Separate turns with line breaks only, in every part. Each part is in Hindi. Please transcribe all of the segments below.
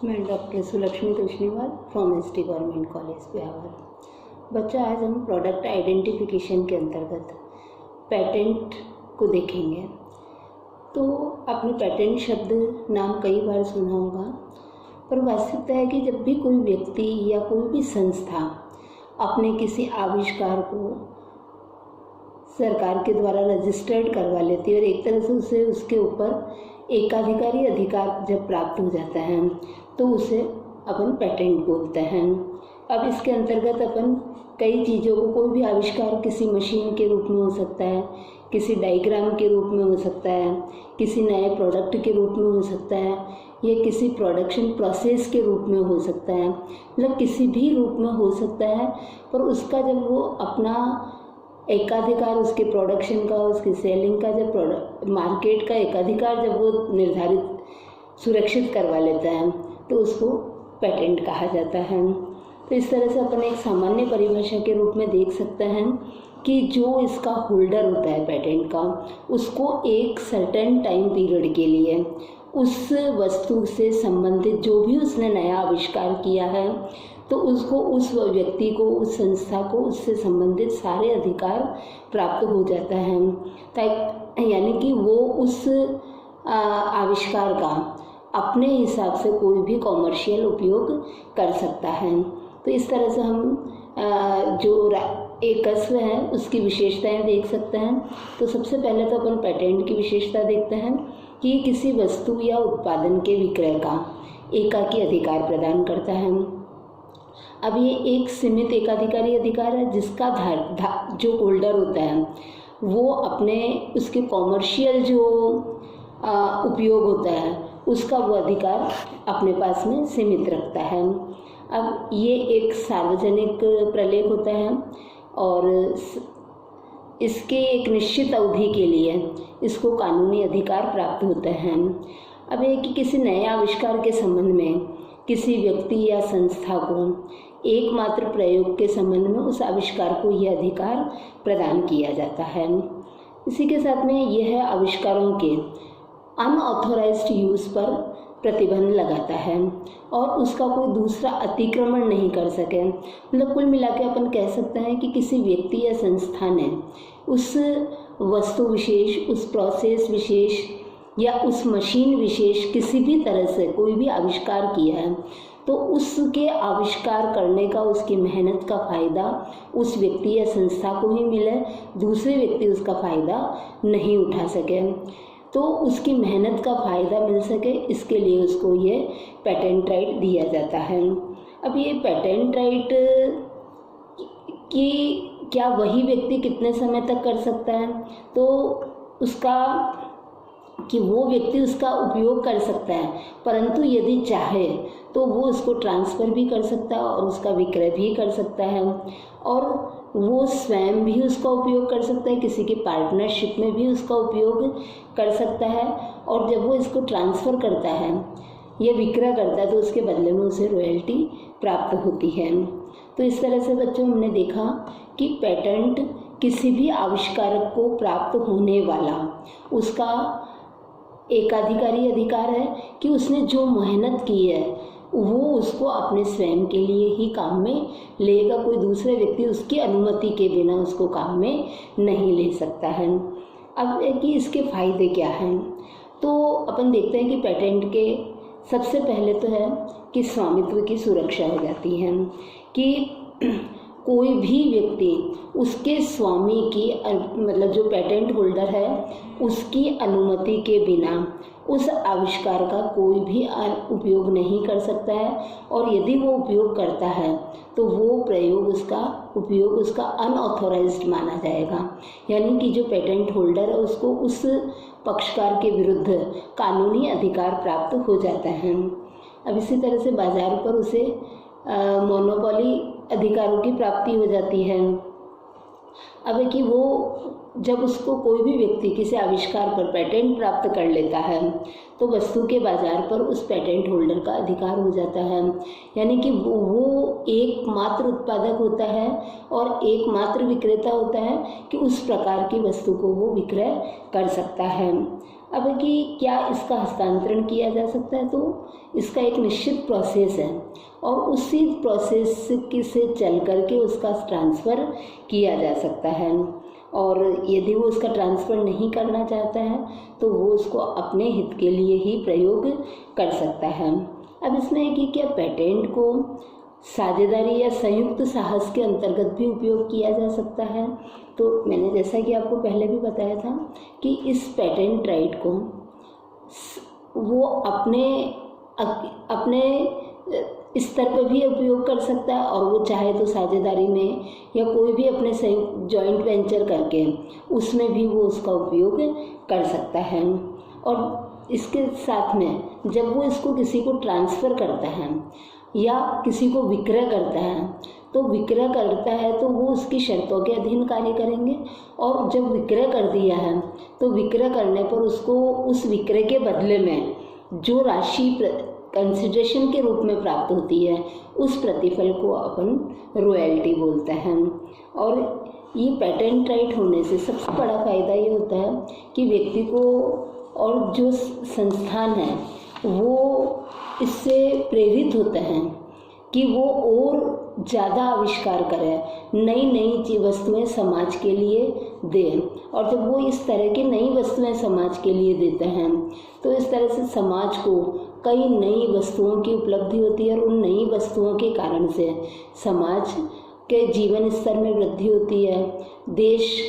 मैं doctor Sulakshmi Toshniwal from ST government college Bihar. बच्चा, आज हम प्रोडक्ट आइडेंटिफिकेशन के अंतर्गत पेटेंट को देखेंगे। तो आपने पेटेंट शब्द नाम कई बार सुना होगा, पर वास्तविकता है कि जब भी कोई व्यक्ति या कोई भी संस्था अपने किसी आविष्कार को सरकार के द्वारा रजिस्टर्ड करवा लेती है और एक तरह से उसे उसके ऊपर एकाधिकारी अधिकार जब प्राप्त हो जाता है तो उसे अपन पेटेंट बोलते हैं। अब इसके अंतर्गत अपन कई चीज़ों को, कोई भी आविष्कार किसी मशीन के रूप में हो सकता है, किसी डायग्राम के रूप में हो सकता है, किसी नए प्रोडक्ट के रूप में हो सकता है, या किसी प्रोडक्शन प्रोसेस के रूप में हो सकता है, मतलब किसी भी रूप में हो सकता है। पर उसका जब वो अपना एकाधिकार, उसके प्रोडक्शन का, उसकी सेलिंग का, जब प्रोडक्ट मार्केट का एकाधिकार जब वो निर्धारित सुरक्षित करवा लेता है तो उसको पेटेंट कहा जाता है। तो इस तरह से अपन एक सामान्य परिभाषा के रूप में देख सकते हैं कि जो इसका होल्डर होता है पेटेंट का, उसको एक सर्टेन टाइम पीरियड के लिए उस वस्तु से संबंधित जो भी उसने नया आविष्कार किया है तो उसको, उस व्यक्ति को, उस संस्था को उससे संबंधित सारे अधिकार प्राप्त हो जाता है, यानी कि वो उस आविष्कार का अपने हिसाब से कोई भी कॉमर्शियल उपयोग कर सकता है। तो इस तरह से हम जो एकस्व है उसकी विशेषताएं देख सकते हैं। तो सबसे पहले तो अपन पेटेंट की विशेषता देखते हैं कि ये किसी वस्तु या उत्पादन के विक्रय का एकाकी अधिकार प्रदान करता है। अब ये एक सीमित एकाधिकारी अधिकार है जिसका जो होल्डर होता है वो अपने उसके कॉमर्शियल जो उपयोग होता है उसका वो अधिकार अपने पास में सीमित रखता है। अब ये एक सार्वजनिक प्रलेख होता है और इसके एक निश्चित अवधि के लिए इसको कानूनी अधिकार प्राप्त होते हैं। अब ये कि किसी नए आविष्कार के संबंध में किसी व्यक्ति या संस्था को एकमात्र प्रयोग के संबंध में उस आविष्कार को यह अधिकार प्रदान किया जाता है। इसी के साथ में यह आविष्कारों के अनऑथोराइज्ड यूज़ पर प्रतिबंध लगाता है और उसका कोई दूसरा अतिक्रमण नहीं कर सके। मतलब कुल मिला के अपन कह सकते हैं कि किसी व्यक्ति या संस्था ने उस वस्तु विशेष, उस प्रोसेस विशेष या उस मशीन विशेष किसी भी तरह से कोई भी आविष्कार किया है तो उसके आविष्कार करने का, उसकी मेहनत का फ़ायदा उस व्यक्ति या संस्था को ही मिले, दूसरे व्यक्ति उसका फ़ायदा नहीं उठा सके। तो उसकी मेहनत का फ़ायदा मिल सके, इसके लिए उसको ये पेटेंट राइट दिया जाता है। अब ये पेटेंट राइट कि क्या वही व्यक्ति कितने समय तक कर सकता है, तो उसका कि वो व्यक्ति उसका उपयोग कर सकता है, परंतु यदि चाहे तो वो उसको ट्रांसफ़र भी कर सकता है और उसका विक्रय भी कर सकता है और वो स्वयं भी उसका उपयोग कर सकता है, किसी की पार्टनरशिप में भी उसका उपयोग कर सकता है। और जब वो इसको ट्रांसफ़र करता है या विक्रय करता है तो उसके बदले में उसे रॉयल्टी प्राप्त होती है। तो इस तरह से बच्चों हमने देखा कि पेटेंट किसी भी आविष्कारक को प्राप्त होने वाला उसका एकाधिकारी अधिकार है कि उसने जो मेहनत की है वो उसको अपने स्वयं के लिए ही काम में लेगा, कोई दूसरे व्यक्ति उसकी अनुमति के बिना उसको काम में नहीं ले सकता है। अब कि इसके फ़ायदे क्या हैं, तो अपन देखते हैं कि पेटेंट के सबसे पहले तो है कि स्वामित्व की सुरक्षा हो जाती है कि कोई भी व्यक्ति उसके स्वामी की, मतलब जो पेटेंट होल्डर है उसकी अनुमति के बिना उस आविष्कार का कोई भी उपयोग नहीं कर सकता है और यदि वो उपयोग करता है तो वो प्रयोग, उसका उपयोग उसका अनऑथोराइज्ड माना जाएगा। यानी कि जो पेटेंट होल्डर है उसको उस पक्षकार के विरुद्ध कानूनी अधिकार प्राप्त हो जाता है। अब इसी तरह से बाजार पर उसे मोनोपोली अधिकारों की प्राप्ति हो जाती है। अब है कि वो जब उसको कोई भी व्यक्ति किसी आविष्कार पर पेटेंट प्राप्त कर लेता है तो वस्तु के बाजार पर उस पेटेंट होल्डर का अधिकार हो जाता है। यानी कि वो एकमात्र उत्पादक होता है और एकमात्र विक्रेता होता है कि उस प्रकार की वस्तु को वो विक्रय कर सकता है। अब है कि क्या इसका हस्तांतरण किया जा सकता है, तो इसका एक निश्चित प्रोसेस है और उसी प्रोसेस से चल करके उसका ट्रांसफ़र किया जा सकता है। और यदि वो उसका ट्रांसफ़र नहीं करना चाहता है तो वो उसको अपने हित के लिए ही प्रयोग कर सकता है। अब इसमें है कि क्या पेटेंट को साझेदारी या संयुक्त साहस के अंतर्गत भी उपयोग किया जा सकता है। तो मैंने जैसा कि आपको पहले भी बताया था कि इस पेटेंट राइट को वो अपने स्तर पर भी उपयोग कर सकता है और वो चाहे तो साझेदारी में या कोई भी अपने संयुक्त जॉइंट वेंचर करके उसमें भी वो उसका उपयोग कर सकता है। और इसके साथ में जब वो इसको किसी को ट्रांसफ़र करता है या किसी को विक्रय करता है तो विक्रय करता है तो वो उसकी शर्तों के अधीन कार्य करेंगे। और जब विक्रय कर दिया है तो विक्रय करने पर उसको उस विक्रय के बदले में जो राशि कंसिडरेशन के रूप में प्राप्त होती है उस प्रतिफल को अपन रॉयल्टी बोलते हैं। और ये पेटेंट राइट होने से सबसे बड़ा फ़ायदा ये होता है कि व्यक्ति को और जो संस्थान है वो इससे प्रेरित होते हैं कि वो और ज़्यादा आविष्कार करें, नई नई वस्तुएं समाज के लिए दें। और जब वो इस तरह की नई वस्तुएं समाज के लिए देते हैं तो इस तरह से समाज को कई नई वस्तुओं की उपलब्धि होती है और उन नई वस्तुओं के कारण से समाज के जीवन स्तर में वृद्धि होती है, देश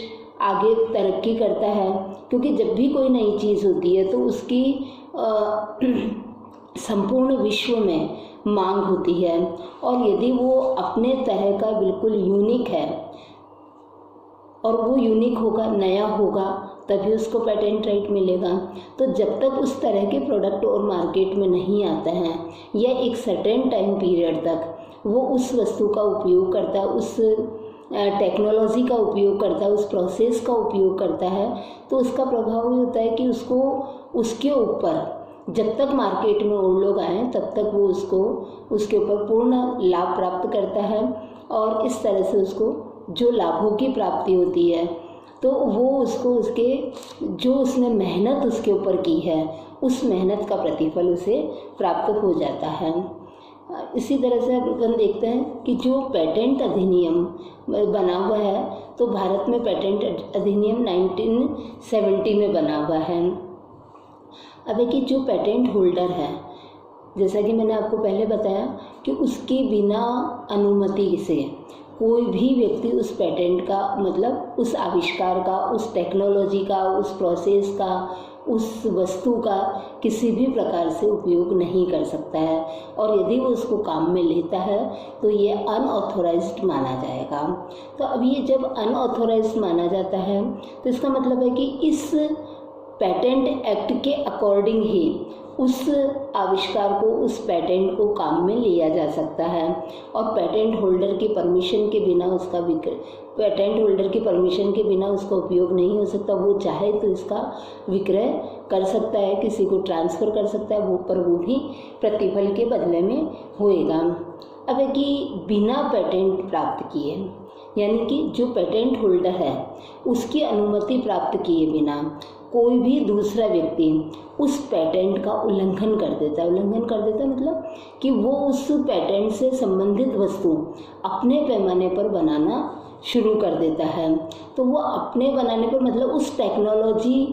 आगे तरक्की करता है। क्योंकि जब भी कोई नई चीज़ होती है तो उसकी संपूर्ण विश्व में मांग होती है और यदि वो अपने तरह का बिल्कुल यूनिक है और वो यूनिक होगा, नया होगा, तभी उसको पेटेंट राइट मिलेगा। तो जब तक उस तरह के प्रोडक्ट और मार्केट में नहीं आता है या एक सर्टेन टाइम पीरियड तक वो उस वस्तु का उपयोग करता है, उस टेक्नोलॉजी का उपयोग करता है, उस प्रोसेस का उपयोग करता है, तो उसका प्रभाव ये होता है कि उसको उसके ऊपर जब तक मार्केट में और लोग आएँ तब तक वो उसको उसके ऊपर पूर्ण लाभ प्राप्त करता है। और इस तरह से उसको जो लाभों की प्राप्ति होती है तो वो उसको उसके जो उसने मेहनत उसके ऊपर की है उस मेहनत का प्रतिफल उसे प्राप्त हो जाता है। इसी तरह से अपन देखते हैं कि जो पेटेंट अधिनियम बना हुआ है तो भारत में पेटेंट अधिनियम 1970 में बना हुआ है। अब है कि जो पेटेंट होल्डर है, जैसा कि मैंने आपको पहले बताया कि उसकी बिना अनुमति से कोई भी व्यक्ति उस पेटेंट का मतलब उस आविष्कार का, उस टेक्नोलॉजी का, उस प्रोसेस का, उस वस्तु का किसी भी प्रकार से उपयोग नहीं कर सकता है। और यदि वो उसको काम में लेता है तो ये अनऑथोराइज्ड माना जाएगा। तो अब ये जब अनऑथोराइज्ड माना जाता है तो इसका मतलब है कि इस पेटेंट एक्ट के अकॉर्डिंग ही उस आविष्कार को, उस पेटेंट को काम में लिया जा सकता है और पेटेंट होल्डर की परमिशन के बिना उसका पेटेंट होल्डर की परमिशन के बिना उसका उपयोग नहीं हो सकता। वो चाहे तो इसका विक्रय कर सकता है, किसी को ट्रांसफ़र कर सकता है, वो पर वो भी प्रतिफल के बदले में होएगा। अब है कि बिना पेटेंट प्राप्त किए, यानी कि जो पेटेंट होल्डर है उसकी अनुमति प्राप्त किए बिना कोई भी दूसरा व्यक्ति उस पेटेंट का उल्लंघन कर देता है। उल्लंघन कर देता है मतलब कि वो उस पेटेंट से संबंधित वस्तु अपने पैमाने पर बनाना शुरू कर देता है। तो वो अपने बनाने पर मतलब उस टेक्नोलॉजी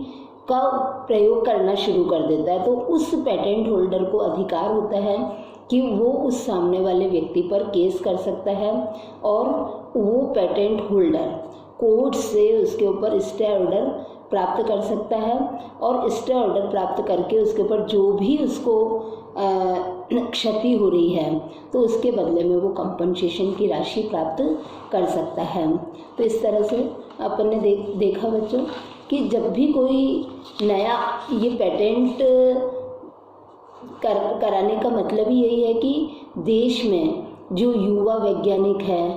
का प्रयोग करना शुरू कर देता है। तो उस पेटेंट होल्डर को अधिकार होता है कि वो उस सामने वाले व्यक्ति पर केस कर सकता है और वो पेटेंट होल्डर कोर्ट से उसके ऊपर स्टे ऑर्डर प्राप्त कर सकता है और स्टे ऑर्डर प्राप्त करके उसके ऊपर जो भी उसको क्षति हो रही है तो उसके बदले में वो कंपनसेशन की राशि प्राप्त कर सकता है। तो इस तरह से अपन ने देखा बच्चों कि जब भी कोई नया ये पेटेंट कराने का मतलब ही यही है कि देश में जो युवा वैज्ञानिक है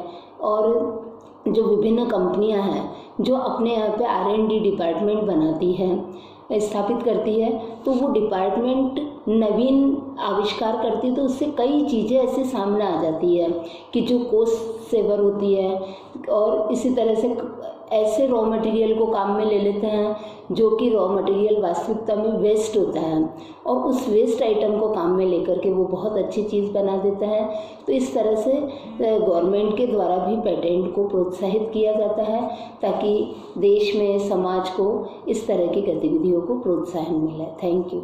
और जो विभिन्न कंपनियां हैं जो अपने यहाँ पे R&D डिपार्टमेंट बनाती है, स्थापित करती है, तो वो डिपार्टमेंट नवीन आविष्कार करती है तो उससे कई चीज़ें ऐसे सामने आ जाती है कि जो कोस्ट सेवर होती है। और इसी तरह से ऐसे रॉ मटेरियल को काम में ले लेते हैं जो कि रॉ मटेरियल वास्तविकता में वेस्ट होता है, और उस वेस्ट आइटम को काम में लेकर के वो बहुत अच्छी चीज़ बना देता है। तो इस तरह से गवर्नमेंट के द्वारा भी पेटेंट को प्रोत्साहित किया जाता है ताकि देश में, समाज को इस तरह की गतिविधियों को प्रोत्साहन मिले। Thank you.